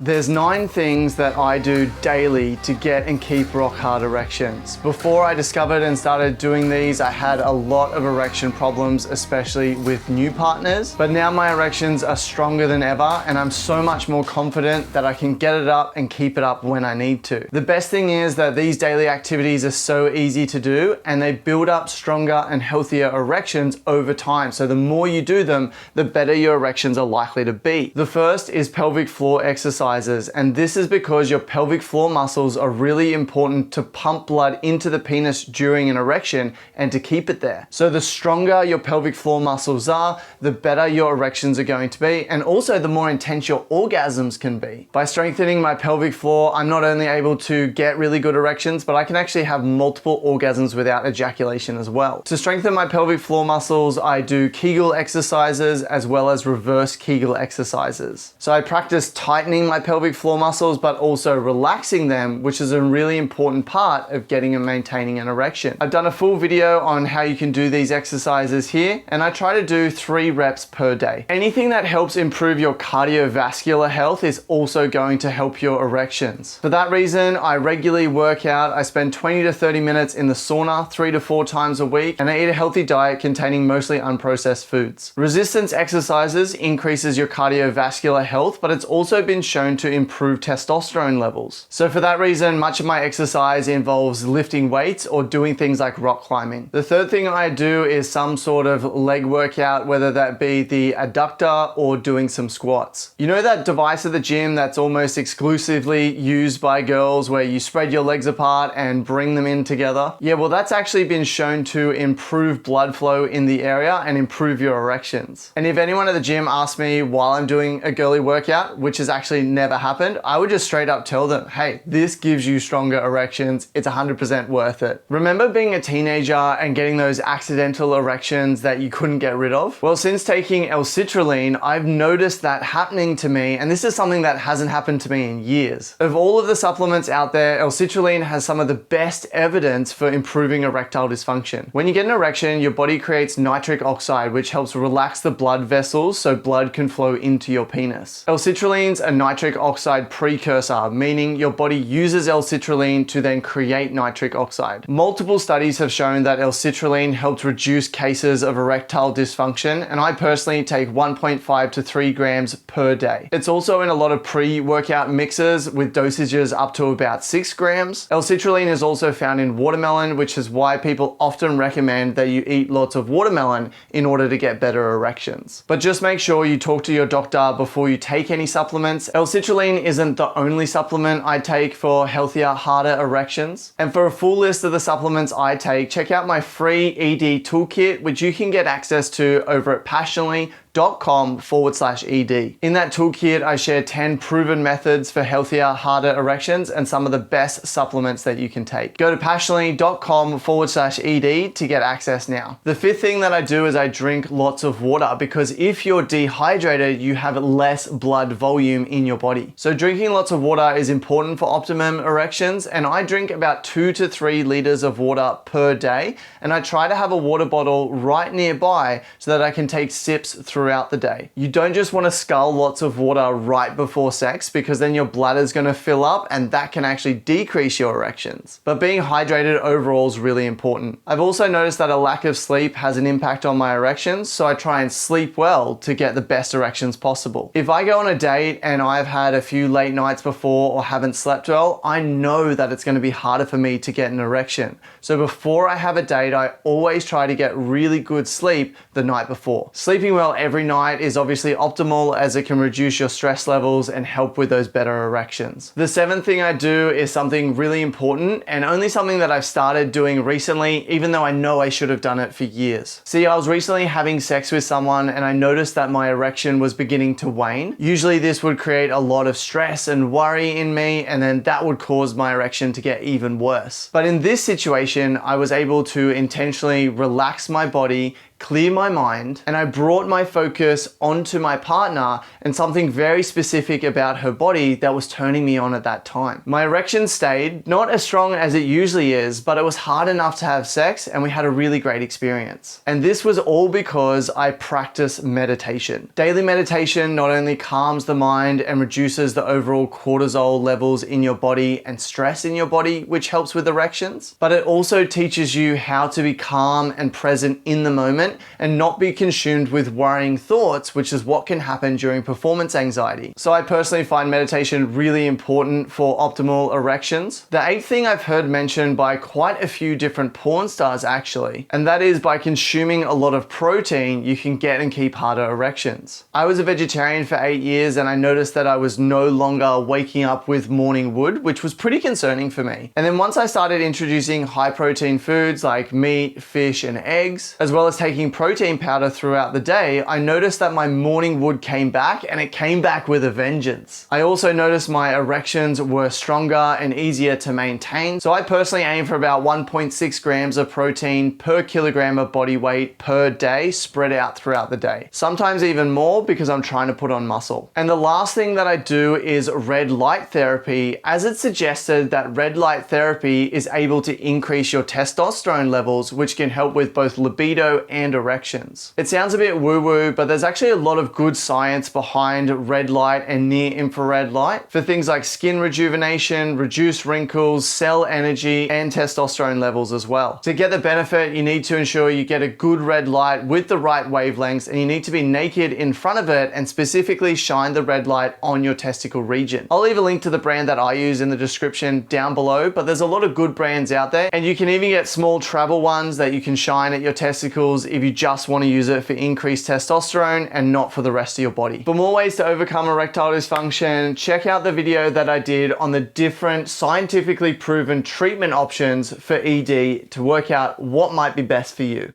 There's 9 things that I do daily to get and keep rock hard erections. Before I discovered and started doing these, I had a lot of erection problems, especially with new partners. But now my erections are stronger than ever and I'm so much more confident that I can get it up and keep it up when I need to. The best thing is that these daily activities are so easy to do and they build up stronger and healthier erections over time. So the more you do them, the better your erections are likely to be. The first is pelvic floor exercises, and this is because your pelvic floor muscles are really important to pump blood into the penis during an erection and to keep it there. So the stronger your pelvic floor muscles are, the better your erections are going to be, and also the more intense your orgasms can be. By strengthening my pelvic floor, I'm not only able to get really good erections, but I can actually have multiple orgasms without ejaculation as well. To strengthen my pelvic floor muscles, I do Kegel exercises as well as reverse Kegel exercises. So I practice tightening my pelvic floor muscles, but also relaxing them, which is a really important part of getting and maintaining an erection. I've done a full video on how you can do these exercises here, and I try to do 3 reps per day. Anything that helps improve your cardiovascular health is also going to help your erections. For that reason, I regularly work out. I spend 20 to 30 minutes in the sauna 3 to 4 times a week, and I eat a healthy diet containing mostly unprocessed foods. Resistance exercises increases your cardiovascular health, but it's also been shown to improve testosterone levels. So for that reason, much of my exercise involves lifting weights or doing things like rock climbing. The third thing I do is some sort of leg workout, whether that be the adductor or doing some squats. You know that device at the gym that's almost exclusively used by girls where you spread your legs apart and bring them in together? Yeah, well, that's actually been shown to improve blood flow in the area and improve your erections. And if anyone at the gym asks me while I'm doing a girly workout, which is actually never happened, I would just straight up tell them, hey, this gives you stronger erections. It's 100% worth it. Remember being a teenager and getting those accidental erections that you couldn't get rid of? Well, since taking L-citrulline, I've noticed that happening to me, and this is something that hasn't happened to me in years. Of all of the supplements out there, L-citrulline has some of the best evidence for improving erectile dysfunction. When you get an erection, your body creates nitric oxide, which helps relax the blood vessels so blood can flow into your penis. L-citrulline's a nitric oxide precursor, meaning your body uses L-citrulline to then create nitric oxide. Multiple studies have shown that L-citrulline helps reduce cases of erectile dysfunction, and I personally take 1.5 to 3 grams per day. It's also in a lot of pre-workout mixes with dosages up to about 6 grams. L-citrulline is also found in watermelon, which is why people often recommend that you eat lots of watermelon in order to get better erections. But just make sure you talk to your doctor before you take any supplements. L-citrulline isn't the only supplement I take for healthier, harder erections. And for a full list of the supplements I take, check out my free ED toolkit, which you can get access to over at passionately.com/ED. In that toolkit, I share 10 proven methods for healthier, harder erections and some of the best supplements that you can take. Go to passionately.com/ED to get access now. The 5th thing that I do is I drink lots of water, because if you're dehydrated, you have less blood volume in your body. So drinking lots of water is important for optimum erections, and I drink about 2 to 3 liters of water per day, and I try to have a water bottle right nearby so that I can take sips throughout the day. You don't just want to scull lots of water right before sex, because then your bladder's going to fill up and that can actually decrease your erections. But being hydrated overall is really important. I've also noticed that a lack of sleep has an impact on my erections, so I try and sleep well to get the best erections possible. If I go on a date and I've had a few late nights before or haven't slept well, I know that it's going to be harder for me to get an erection. So before I have a date, I always try to get really good sleep the night before. Sleeping well every night is obviously optimal, as it can reduce your stress levels and help with those better erections. The 7th thing I do is something really important, and only something that I've started doing recently, even though I know I should have done it for years. See, I was recently having sex with someone and I noticed that my erection was beginning to wane. Usually this would create a lot of stress and worry in me, and then that would cause my erection to get even worse. But in this situation, I was able to intentionally relax my body, clear my mind, and I brought my focus onto my partner and something very specific about her body that was turning me on at that time. My erection stayed, not as strong as it usually is, but it was hard enough to have sex and we had a really great experience. And this was all because I practice meditation. Daily meditation not only calms the mind and reduces the overall cortisol levels in your body and stress in your body, which helps with erections, but it also teaches you how to be calm and present in the moment and not be consumed with worrying thoughts, which is what can happen during performance anxiety. So I personally find meditation really important for optimal erections. The eighth thing I've heard mentioned by quite a few different porn stars actually, and that is by consuming a lot of protein, you can get and keep harder erections. I was a vegetarian for 8 years and I noticed that I was no longer waking up with morning wood, which was pretty concerning for me. And then once I started introducing high protein foods like meat, fish, and eggs, as well as taking protein powder throughout the day, I noticed that my morning wood came back and it came back with a vengeance. I also noticed my erections were stronger and easier to maintain. So I personally aim for about 1.6 grams of protein per kilogram of body weight per day, spread out throughout the day. Sometimes even more because I'm trying to put on muscle. And the last thing that I do is red light therapy, as it's suggested that red light therapy is able to increase your testosterone levels, which can help with both libido and erections. It sounds a bit woo-woo, but there's actually a lot of good science behind red light and near infrared light for things like skin rejuvenation, reduced wrinkles, cell energy, and testosterone levels as well. To get the benefit, you need to ensure you get a good red light with the right wavelengths, and you need to be naked in front of it and specifically shine the red light on your testicle region. I'll leave a link to the brand that I use in the description down below, but there's a lot of good brands out there, and you can even get small travel ones that you can shine at your testicles if you just want to use it for increased testosterone and not for the rest of your body. For more ways to overcome erectile dysfunction, check out the video that I did on the different scientifically proven treatment options for ED to work out what might be best for you.